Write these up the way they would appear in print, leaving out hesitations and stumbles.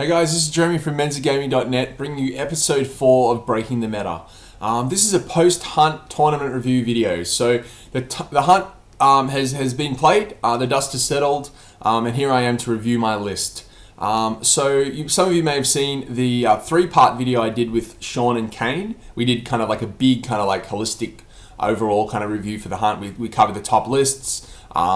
Hey guys, this is Jeremy from mensagaming.net bringing you episode 4 of Breaking the Meta. This is a post-hunt tournament review video. So the hunt has been played, the dust has settled, and here I am to review my list. Some of you may have seen the 3-part video I did with Sean and Kane. We did kind of like a big kind of like holistic overall kind of review for the hunt. We covered the top lists,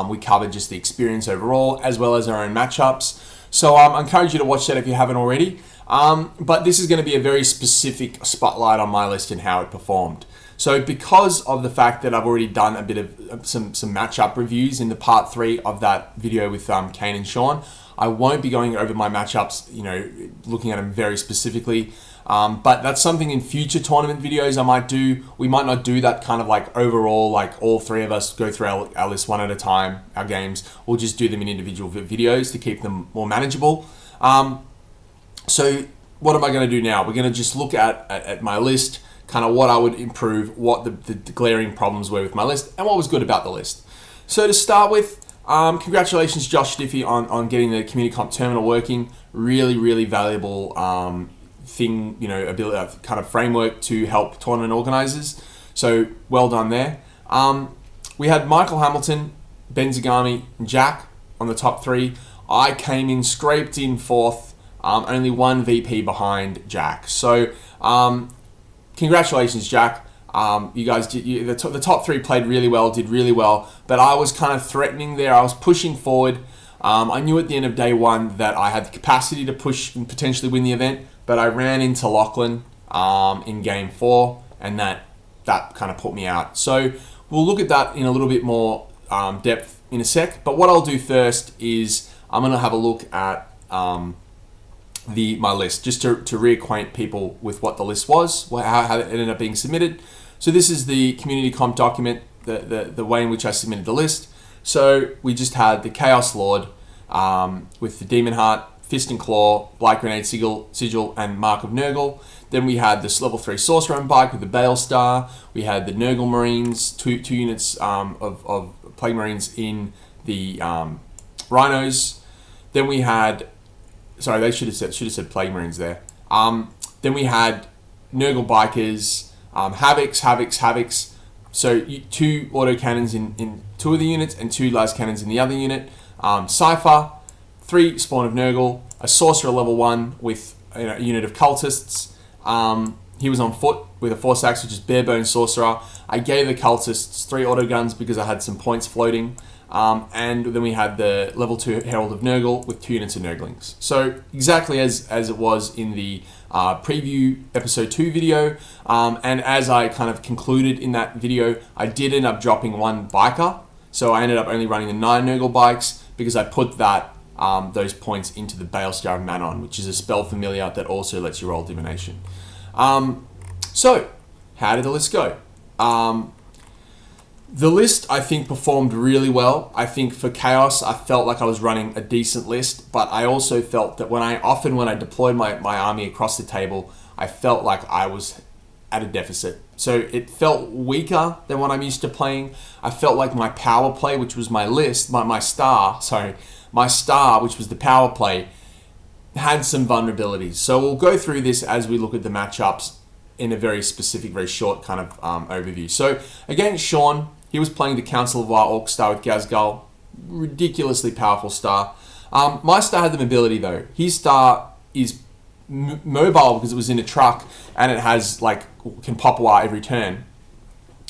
we covered just the experience overall, as well as our own matchups. So I encourage you to watch that if you haven't already. But this is going to be a very specific spotlight on my list and how it performed. So because of the fact that I've already done a bit of some matchup reviews in the part 3 of that video with Kane and Sean, I won't be going over my matchups, looking at them very specifically. But that's something in future tournament videos I might do. We might not do that kind of like overall, like all 3 of us go through our list one at a time, our games. We'll just do them in individual videos to keep them more manageable. So what am I going to do now? We're going to just look at my list, kind of what I would improve, what the glaring problems were with my list, and what was good about the list. So to start with, congratulations Josh Diffie on getting the Community Comp terminal working. Really, really valuable thing, ability, kind of framework to help tournament organizers. So well done there. We had Michael Hamilton, Ben Zagami, and Jack on the top 3. I came in, scraped in 4th, only 1 VP behind Jack. So congratulations, Jack. You guys did, the top 3 played really well, did really well, but I was kind of threatening there. I was pushing forward. I knew at the end of day 1 that I had the capacity to push and potentially win the event, but I ran into Lachlan in game 4, and that kind of put me out. So we'll look at that in a little bit more depth in a sec, but what I'll do first is I'm going to have a look at my list, just to reacquaint people with what the list was, how it ended up being submitted. So this is the Community Comp document, the way in which I submitted the list. So we just had the Chaos Lord with the Demon Heart, Fist and Claw, Blight Grenade, Sigil, and Mark of Nurgle. Then we had this level 3 Sorcerer bike with the Bale Star. We had the Nurgle Marines, two units of Plague Marines in the Rhinos. Then we had, sorry, they should have said Plague Marines there. Then we had Nurgle Bikers, Havocs. So 2 autocannons in 2 of the units and 2 las cannons in the other unit. Cypher, 3 Spawn of Nurgle, a Sorcerer level 1 with a unit of Cultists. He was on foot with a Force Axe, which is bare bone Sorcerer. I gave the Cultists 3 autoguns because I had some points floating. And then we had the level 2 Herald of Nurgle with 2 units of Nurglings. So exactly as it was in the preview episode 2 video. And as I kind of concluded in that video, I did end up dropping 1 biker. So I ended up only running the 9 Nurgle bikes because I put those points into the Balestar of Manon, which is a spell familiar that also lets you roll Divination. So how did the list go? The list, I think, performed really well. I think for Chaos, I felt like I was running a decent list, but I also felt that when I deployed my army across the table, I felt like I was at a deficit. So it felt weaker than what I'm used to playing. I felt like my power play, which was my list, my star, which was the power play, had some vulnerabilities. So we'll go through this as we look at the matchups in a very specific, very short kind of overview. So against Sean, he was playing the Council of War Orc star with Ghazghkull. Ridiculously powerful star. My star had the mobility though. His star is mobile because it was in a truck and it has can pop war every turn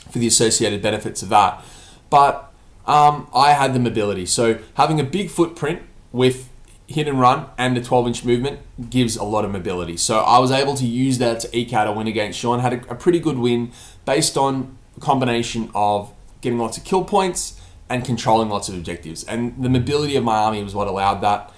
for the associated benefits of that. But I had the mobility. So having a big footprint with hit and run and the 12-inch movement gives a lot of mobility. So I was able to use that to eke out a win against Sean. Had a pretty good win based on a combination of getting lots of kill points and controlling lots of objectives. And the mobility of my army was what allowed that.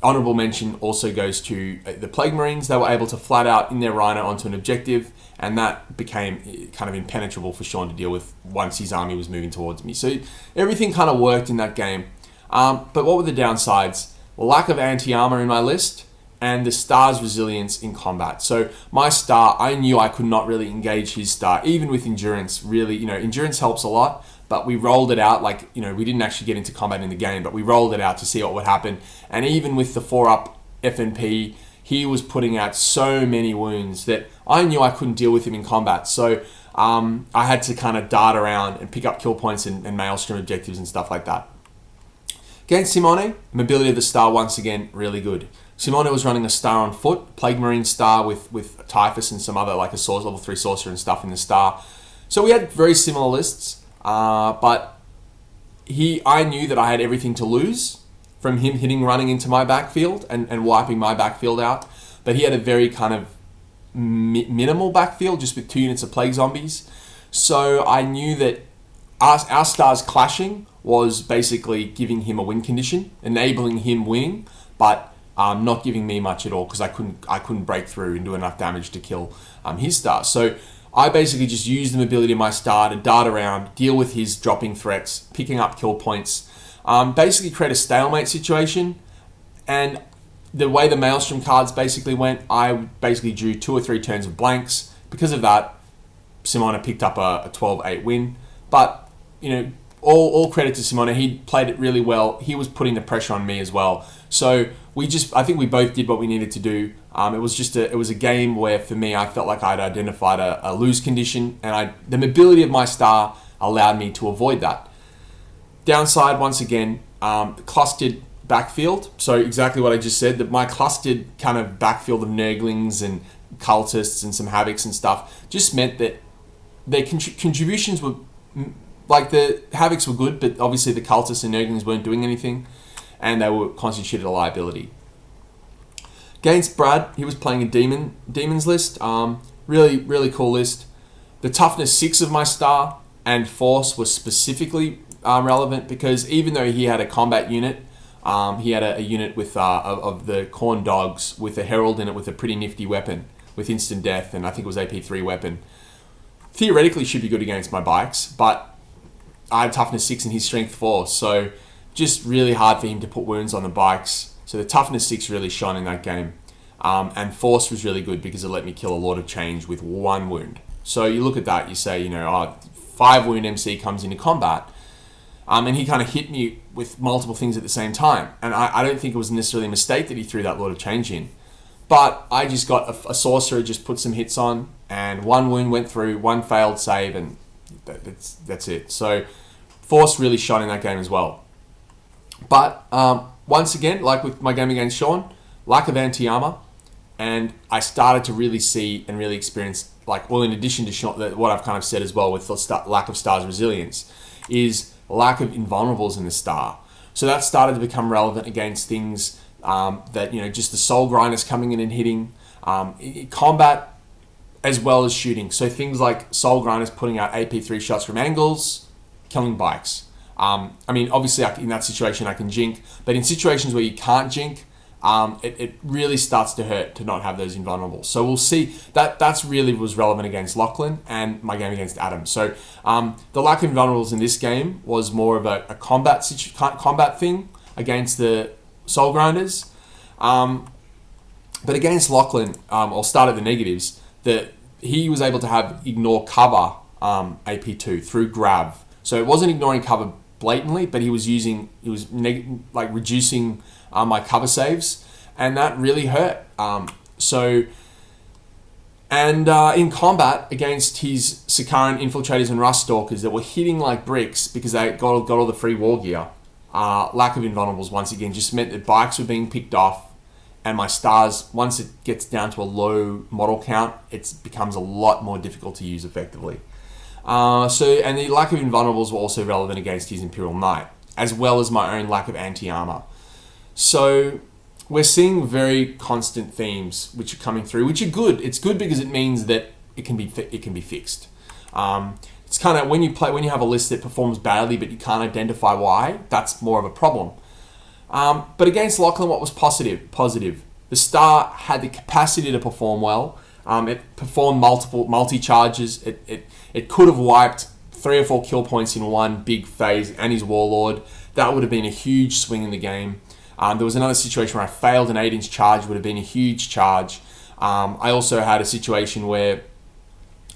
Honorable mention also goes to the Plague Marines. They were able to flat out in their Rhino onto an objective, and that became kind of impenetrable for Sean to deal with once his army was moving towards me. So everything kind of worked in that game. But what were the downsides? The lack of anti-armor in my list and the star's resilience in combat. So my star, I knew I could not really engage his star, even with endurance. Really, endurance helps a lot, but we rolled it out we didn't actually get into combat in the game, but we rolled it out to see what would happen. And even with the 4-up FNP, he was putting out so many wounds that I knew I couldn't deal with him in combat. So I had to kind of dart around and pick up kill points and Maelstrom objectives and stuff like that. Against Simone, mobility of the star once again really good. Simone was running a star on foot, Plague Marine star with Typhus and some other like a source level 3 sorcerer and stuff in the star. So we had very similar lists, but I knew that I had everything to lose from him running into my backfield and wiping my backfield out. But he had a very kind of minimal backfield, just with 2 units of Plague Zombies. So I knew that our stars clashing was basically giving him a win condition, enabling him winning, but not giving me much at all because I couldn't break through and do enough damage to kill his star. So I basically just used the mobility of my star to dart around, deal with his dropping threats, picking up kill points, basically create a stalemate situation. And the way the Maelstrom cards basically went, I basically drew 2 or 3 turns of blanks. Because of that, Simone picked up a 12-8 win. But, you know, all credit to Simone. He played it really well. He was putting the pressure on me as well. So I think we both did what we needed to do. It was a game where for me, I felt like I'd identified a lose condition, and the mobility of my star allowed me to avoid that. Downside, once again, clustered backfield. So exactly what I just said, that my clustered kind of backfield of Nurglings and cultists and some Havocs and stuff just meant that their contributions were, like the Havocs were good, but obviously the cultists and Nurglings weren't doing anything, and they were constituted a liability. Against Brad, he was playing a demons list. Really, really cool list. The toughness 6 of my star and force was specifically relevant because even though he had a combat unit, he had a unit with of the Corn Dogs with a Herald in it with a pretty nifty weapon with instant death, and I think it was AP3 weapon. Theoretically should be good against my bikes, but I had toughness 6 and his strength 4, so just really hard for him to put wounds on the bikes. So the toughness 6 really shone in that game. And force was really good because it let me kill a Lord of Change with 1 wound. So you look at that, you say, 5 wound MC comes into combat. And he kind of hit me with multiple things at the same time. And I don't think it was necessarily a mistake that he threw that Lord of Change in. But I just got a sorcerer, just put some hits on, and 1 wound went through, 1 failed save, and that's it. So force really shone in that game as well. But once again, like with my game against Sean, lack of anti-armor, and I started to really see and really experience, in addition to Sean, what I've kind of said as well with the lack of star's resilience, is lack of invulnerables in the star. So that started to become relevant against things that, just the soul grinders coming in and hitting, combat as well as shooting. So things like soul grinders putting out AP3 shots from angles, killing bikes. Obviously in that situation I can jink, but in situations where you can't jink, it really starts to hurt to not have those invulnerables. So we'll see that's really was relevant against Lachlan and my game against Adam. So the lack of invulnerables in this game was more of a combat thing against the soul grinders. But against Lachlan, I'll start at the negatives. That he was able to have ignore cover AP2 through grab. So it wasn't ignoring cover blatantly, but he was reducing my cover saves, and that really hurt. In combat against his Sikaran infiltrators and rust stalkers that were hitting like bricks because they got all the free war gear, lack of invulnerables once again just meant that bikes were being picked off, and my stars, once it gets down to a low model count, it becomes a lot more difficult to use effectively. And the lack of invulnerables were also relevant against his Imperial Knight, as well as my own lack of anti-armor. So we're seeing very constant themes which are coming through, which are good. It's good because it means that it can be fixed. It's kind of when you have a list that performs badly but you can't identify why, that's more of a problem. But against Lachlan, what was positive? The star had the capacity to perform well. It performed multi-charges. It could have wiped 3 or 4 kill points in one big phase and his Warlord. That would have been a huge swing in the game. There was another situation where I failed an 8-inch charge, would have been a huge charge. I also had a situation where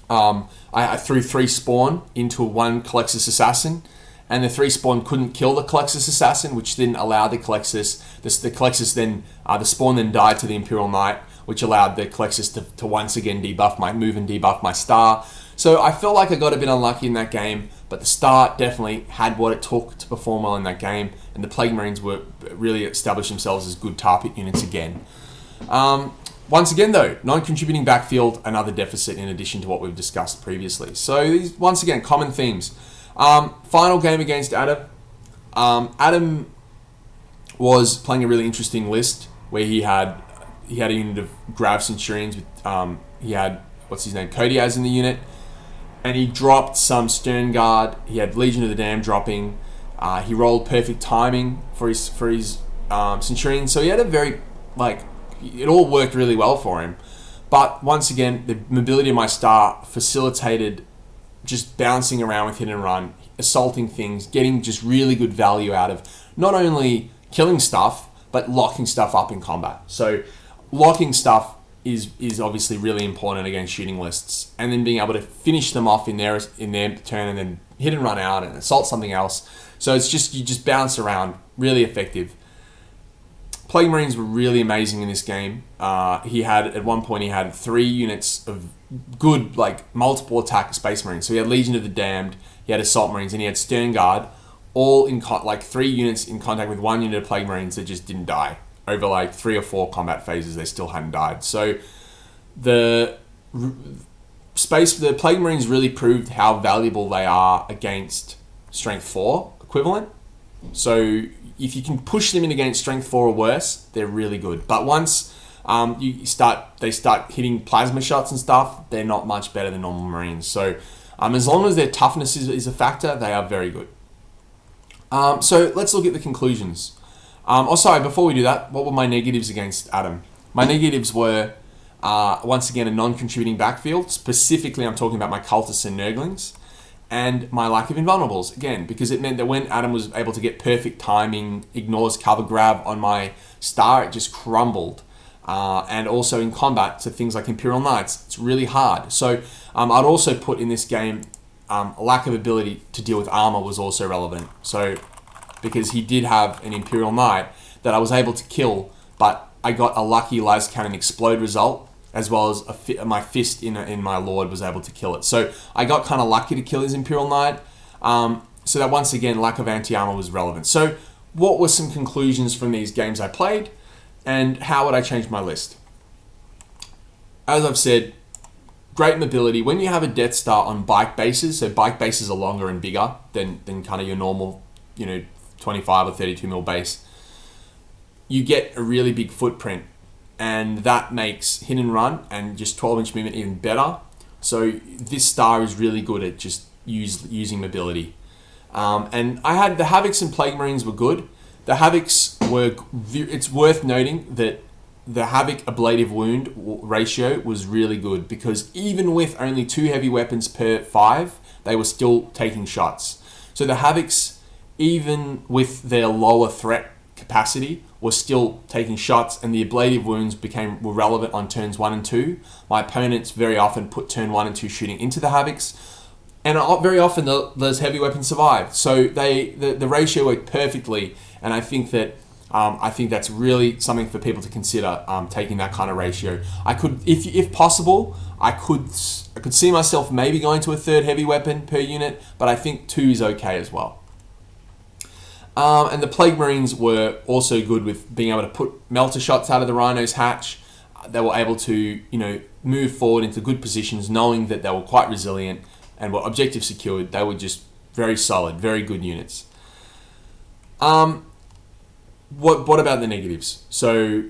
I threw 3 spawn into 1 Calexis Assassin, and the 3 spawn couldn't kill the Culexus Assassin, which didn't allow the Culexus. The Culexus then, the spawn then died to the Imperial Knight, which allowed the Culexus to once again debuff my move and debuff my star. So I felt like I got a bit unlucky in that game, but the star definitely had what it took to perform well in that game, and the Plague Marines were really established themselves as good tar pit units again. Once again, though, non-contributing backfield, another deficit in addition to what we've discussed previously. So these, once again, common themes. Final game against Adam. Adam was playing a really interesting list where he had a unit of Grav Centurions with he had Kodiaz in the unit, and he dropped some Stern Guard. He had Legion of the Damned dropping. He rolled perfect timing for his Centurion, so he had a very it all worked really well for him. But once again, the mobility of my star facilitated just bouncing around with hit and run, assaulting things, getting just really good value out of not only killing stuff, but locking stuff up in combat. So locking stuff is obviously really important against shooting lists, and then being able to finish them off in their turn and then hit and run out and assault something else. So it's just, you just bounce around, really effective. Plague Marines were really amazing in this game. At one point he had 3 units of good, multiple attack Space Marines. So he had Legion of the Damned, he had Assault Marines, and he had Stern Guard, all in 3 units in contact with 1 unit of Plague Marines that just didn't die. Over 3 or 4 combat phases, they still hadn't died. So the Plague Marines really proved how valuable they are against Strength 4 equivalent. So if you can push them in against Strength 4 or worse, they're really good. But once they start hitting plasma shots and stuff, they're not much better than normal Marines. So as long as their toughness is a factor, they are very good. So let's look at the conclusions. Before we do that, what were my negatives against Adam? My negatives were, once again, a non-contributing backfield. Specifically, I'm talking about my Cultists and Nurglings, and my lack of invulnerables, again, because it meant that when Adam was able to get perfect timing, ignores cover grab on my star, it just crumbled. And also in combat to things like Imperial Knights, it's really hard. So I'd also put in this game, a lack of ability to deal with armor was also relevant. So because he did have an Imperial Knight that I was able to kill, but I got a lucky Las Cannon explode result, as well as my fist in my Lord was able to kill it. So I got kind of lucky to kill his Imperial Knight. So that once again, lack of anti-armor was relevant. So what were some conclusions from these games I played, and how would I change my list? As I've said, great mobility. When you have a Death Star on bike bases, so bike bases are longer and bigger than kind of your normal, 25 or 32 mil base, you get a really big footprint, and that makes hit and run and just 12-inch movement even better. So this star is really good at just using mobility. And I had the Havocs and Plague Marines were good. The Havocs it's worth noting that the Havoc ablative wound ratio was really good, because even with only 2 heavy weapons per 5, they were still taking shots. So the Havocs, even with their lower threat capacity, were still taking shots, and the ablative wounds were relevant on turns 1 and 2. My opponents very often put turn 1 and 2 shooting into the Havocs, and very often those heavy weapons survived. So the ratio worked perfectly, and I think that's really something for people to consider, taking that kind of ratio. I could, if possible, I could see myself maybe going to a 3rd heavy weapon per unit, but I think 2 is okay as well. And the Plague Marines were also good with being able to put melter shots out of the Rhino's hatch. They were able to, move forward into good positions, knowing that they were quite resilient and were objective secured. They were just very solid, very good units. What about the negatives? So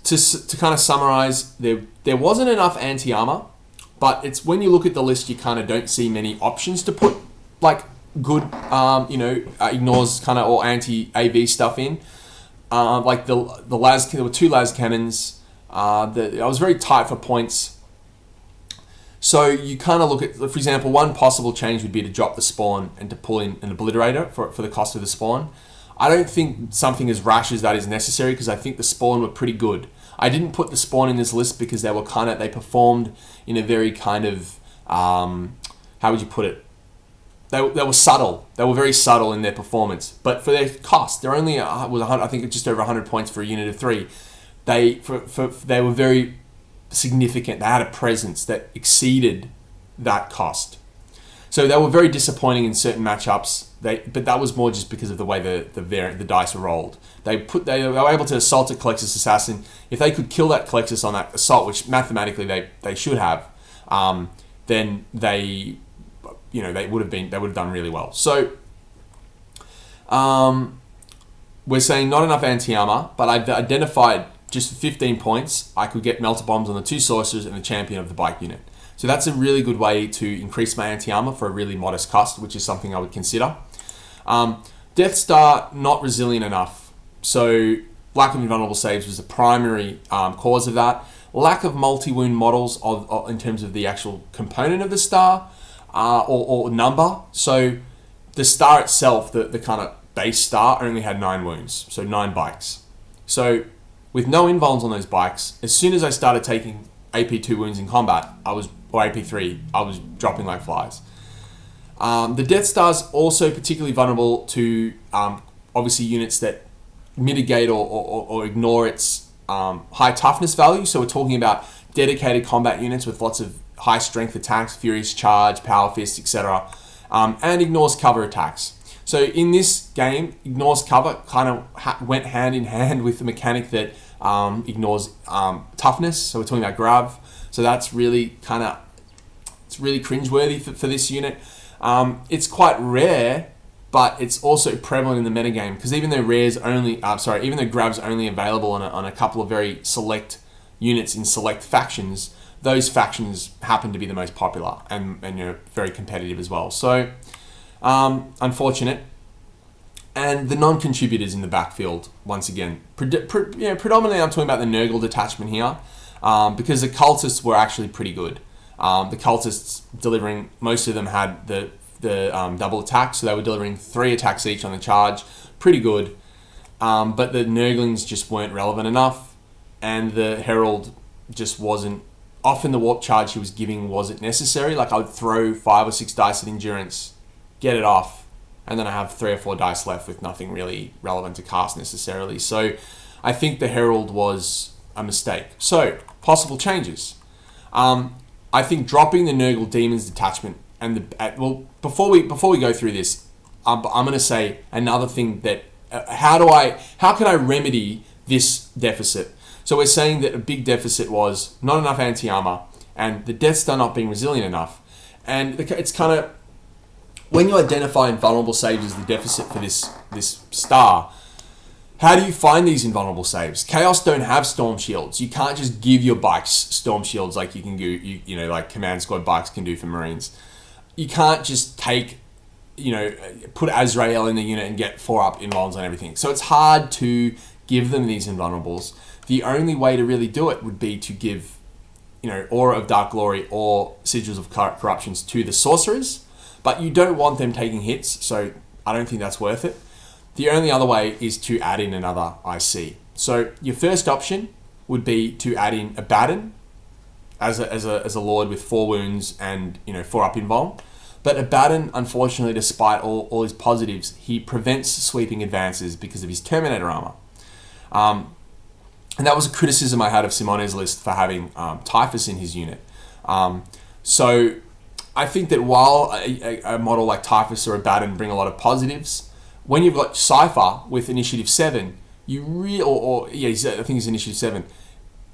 to kind of summarize, there wasn't enough anti-armor, but it's when you look at the list, you kind of don't see many options to put good, ignores kind of all anti-AV stuff in. There were 2 las cannons. I was very tight for points. So you kind of look at, for example, one possible change would be to drop the spawn and to pull in an obliterator for the cost of the spawn. I don't think something as rash as that is necessary, because I think the spawn were pretty good. I didn't put the spawn in this list because they performed in a very kind of, how would you put it? they were subtle. They were very subtle in their performance. But for their cost, they're only I think just over 100 points for a unit of 3. They were very significant. They had a presence that exceeded that cost. So they were very disappointing in certain matchups. But that was more just because of the way the dice were rolled. They were able to assault a Culexus Assassin. If they could kill that Culexus on that assault, which mathematically they should have, then they would have done really well. So we're saying not enough anti-armor, but I've identified just for 15 points, I could get Melter Bombs on the 2 sorcerers and the champion of the bike unit. So that's a really good way to increase my anti-armor for a really modest cost, which is something I would consider. Death Star, not resilient enough. So lack of invulnerable saves was the primary cause of that. Lack of multi-wound models in terms of the actual component of the star or number. So the star itself, the kind of base star, only had 9 wounds, so 9 bikes. So with no invuls on those bikes, as soon as I started taking AP2 wounds in combat, or AP3, I was dropping like flies. The Death Star's also particularly vulnerable to obviously units that mitigate or ignore its high toughness value. So we're talking about dedicated combat units with lots of high strength attacks, Furious Charge, Power Fist, etc. And ignores cover attacks. So in this game, ignores cover kind of went hand in hand with the mechanic that ignores toughness. So we're talking about Grav. So that's really it's really cringeworthy for this unit. It's quite rare, but it's also prevalent in the metagame because even though Grav's only available on a couple of very select units in select factions, those factions happen to be the most popular and very competitive as well. So unfortunate. And the non-contributors in the backfield, once again, predominantly I'm talking about the Nurgle detachment here, because the cultists were actually pretty good. The cultists delivering, most of them had the double attack, so they were delivering 3 attacks each on the charge, pretty good. But the Nurglings just weren't relevant enough, and the Herald just wasn't. Often the warp charge he was giving wasn't necessary. Like I would throw 5 or 6 dice at endurance, get it off, and then I have 3 or 4 dice left with nothing really relevant to cast necessarily. So I think the Herald was a mistake. So possible changes. I think dropping the Nurgle Demons detachment and before we go through this, I'm going to say another thing that how can I remedy this deficit? So we're saying that a big deficit was not enough anti-armor and the Death Star not being resilient enough, and it's kind of when you identify invulnerable saves as the deficit for this star. How do you find these invulnerable saves? Chaos don't have storm shields. You can't just give your bikes storm shields like you can do, like Command Squad bikes can do for Marines. You can't just put Azrael in the unit and get 4-up invulns on everything. So it's hard to give them these invulnerables. The only way to really do it would be to give, Aura of Dark Glory or Sigils of Corruptions to the sorcerers, but you don't want them taking hits, so I don't think that's worth it. The only other way is to add in another IC. So your first option would be to add in Abaddon as a lord with 4 wounds and 4-up invuln. But Abaddon, unfortunately, despite all his positives, he prevents sweeping advances because of his Terminator armor. And that was a criticism I had of Simone's list for having Typhus in his unit. So I think that while a model like Typhus or Abaddon bring a lot of positives, when you've got Cypher with Initiative 7, I think he's Initiative 7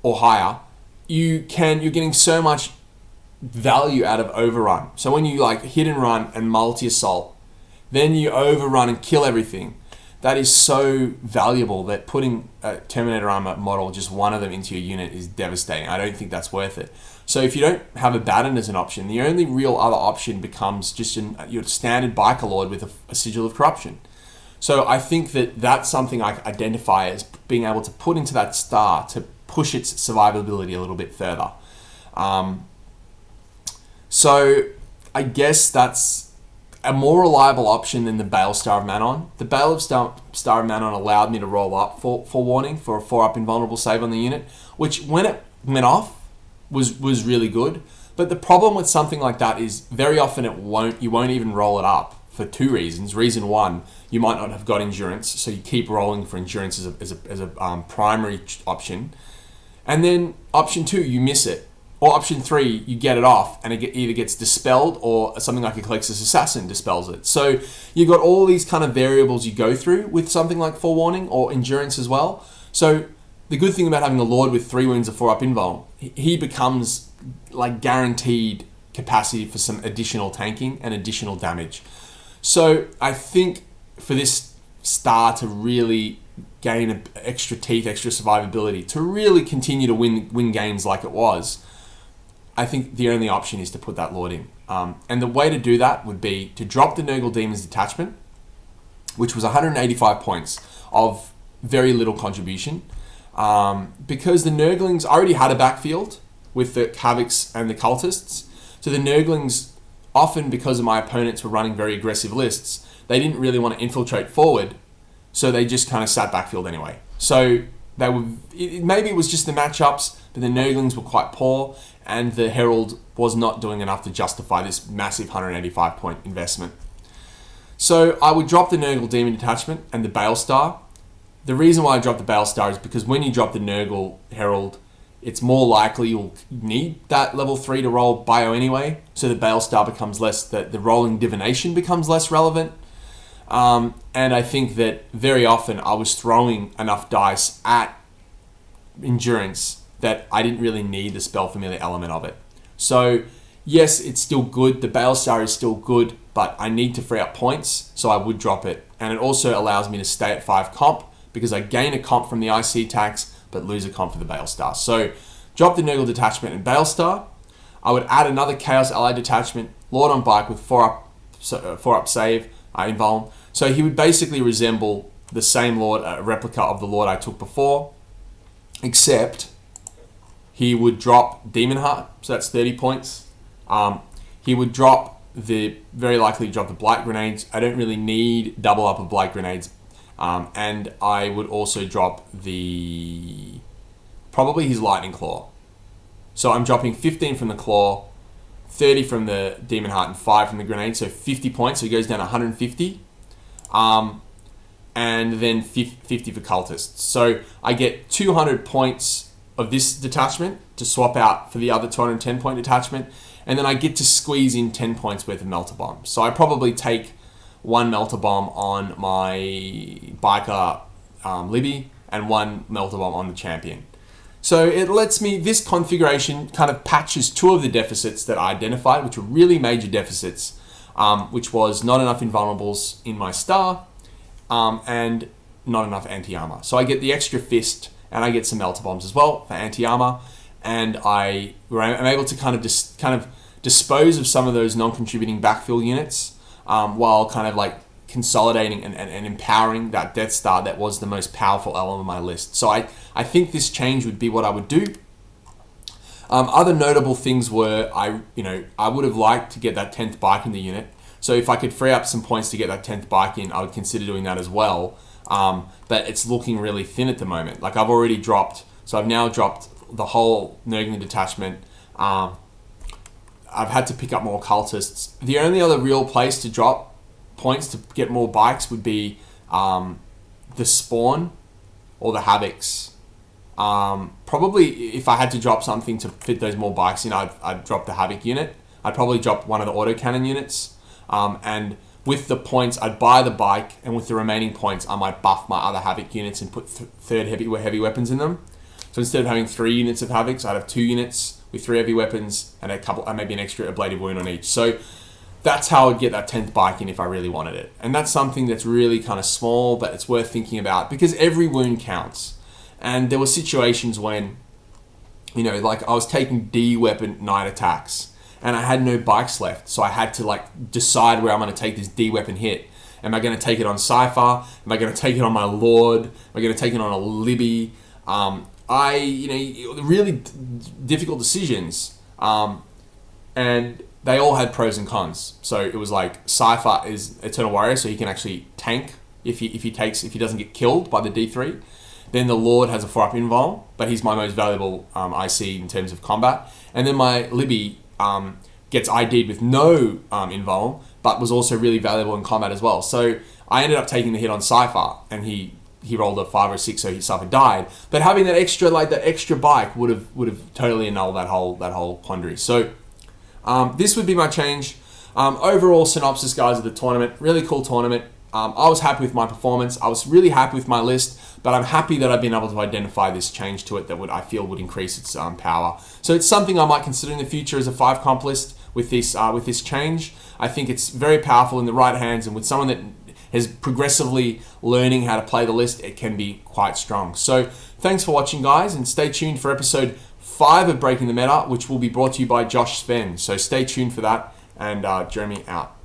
or higher, you're getting so much value out of Overrun. So when you hit and run and multi-assault, then you overrun and kill everything. That is so valuable that putting a Terminator armor model, just one of them, into your unit is devastating. I don't think that's worth it. So if you don't have Abaddon as an option, the only real other option becomes just your standard Biker Lord with a Sigil of Corruption. So I think that that's something I identify as being able to put into that star to push its survivability a little bit further. So I guess that's a more reliable option than the Bale Star of Manon. The Bale of Star of Manon allowed me to roll up for warning for a 4-up invulnerable save on the unit, which when it went off was really good. But the problem with something like that is very often you won't even roll it up for two reasons. Reason one, you might not have got endurance, so you keep rolling for endurance as a primary option. And then option two, you miss it. Or option three, you get it off and it either gets dispelled or something like a Calixtus Assassin dispels it. So you've got all these kind of variables you go through with something like Forewarning or Endurance as well. So the good thing about having a Lord with 3 wounds of 4-up invuln, he becomes like guaranteed capacity for some additional tanking and additional damage. So I think for this star to really gain extra teeth, extra survivability, to really continue to win games like it was, I think the only option is to put that Lord in. And the way to do that would be to drop the Nurgle Demon's Detachment, which was 185 points of very little contribution. Because the Nurglings already had a backfield with the Havocs and the Cultists. So the Nurglings, often because of my opponents were running very aggressive lists, they didn't really want to infiltrate forward, so they just kind of sat backfield anyway. So they were, maybe it was just the matchups, but the Nurglings were quite poor, and the Herald was not doing enough to justify this massive 185 point investment. So I would drop the Nurgle Demon Detachment and the Bale Star. The reason why I dropped the Bale Star is because when you drop the Nurgle Herald, it's more likely you'll need that level 3 to roll bio anyway, so the Bale Star becomes less, the rolling divination becomes less relevant. And I think that very often I was throwing enough dice at endurance that I didn't really need the spell familiar element of it. So yes, it's still good. The Bale Star is still good, but I need to free up points, so I would drop it. And it also allows me to stay at 5 comp because I gain a comp from the IC tax, but lose a comp for the Bale Star. So drop the Nurgle Detachment and Bale Star. I would add another Chaos Ally Detachment, Lord on Bike with 4-up save, invuln. So he would basically resemble the same Lord, a replica of the Lord I took before, except he would drop Demon Heart, so that's 30 points. He would very likely drop the Blight Grenades. I don't really need double up of Blight Grenades. And I would also drop probably his Lightning Claw. So I'm dropping 15 from the Claw, 30 from the Demon Heart, and 5 from the Grenade, so 50 points, so he goes down 150. And then 50 for Cultists. So I get 200 points of this detachment to swap out for the other 210 point detachment, and then I get to squeeze in 10 points worth of Melter Bomb. So I probably take 1 Melter Bomb on my Biker Libby and 1 Melter Bomb on the Champion. So it lets me, this configuration kind of patches 2 of the deficits that I identified, which were really major deficits, which was not enough invulnerables in my star, and not enough anti-armor. So I get the extra fist, and I get some Melter Bombs as well for anti-armor, and I'm able to kind of dispose of some of those non-contributing backfill units, while kind of like consolidating and empowering that Death Star that was the most powerful element of my list. So I think this change would be what I would do. Other notable things were I would have liked to get that 10th bike in the unit. So if I could free up some points to get that 10th bike in, I would consider doing that as well. But it's looking really thin at the moment. Like I've now dropped the whole Nurgling Detachment. I've had to pick up more Cultists. The only other real place to drop points to get more bikes would be the Spawn or the Havocs. Probably if I had to drop something to fit those more bikes in, I'd drop the Havoc unit. I'd probably drop one of the autocannon units. And with the points, I'd buy the bike, and with the remaining points, I might buff my other Havoc units and put third heavy weapons in them. So instead of having 3 units of Havocs, I'd have 2 units with 3 heavy weapons and maybe an extra ablative wound on each. So that's how I'd get that 10th bike in if I really wanted it. And that's something that's really kind of small, but it's worth thinking about because every wound counts. And there were situations when, like I was taking D weapon night attacks and I had no bikes left. So I had to decide where I'm going to take this D weapon hit. Am I going to take it on Cypher? Am I going to take it on my Lord? Am I going to take it on a Libby? Really difficult decisions. And they all had pros and cons. So it was like Cypher is Eternal Warrior, so he can actually tank if he doesn't get killed by the D3. Then the Lord has a 4-up invul, but he's my most valuable IC in terms of combat. And then my Libby gets ID'd with no invuln, but was also really valuable in combat as well. So I ended up taking the hit on Cypher, and he rolled a 5 or 6, so Cypher died. But having that extra bike would have totally annulled that whole quandary. So this would be my change. Overall synopsis, guys, of the tournament. Really cool tournament. I was happy with my performance. I was really happy with my list, but I'm happy that I've been able to identify this change to it that I feel would increase its power. So it's something I might consider in the future as a 5 comp list with this change. I think it's very powerful in the right hands, and with someone that is progressively learning how to play the list, it can be quite strong. So thanks for watching, guys, and stay tuned for episode 5 of Breaking the Meta, which will be brought to you by Josh Sven. So stay tuned for that, and Jeremy out.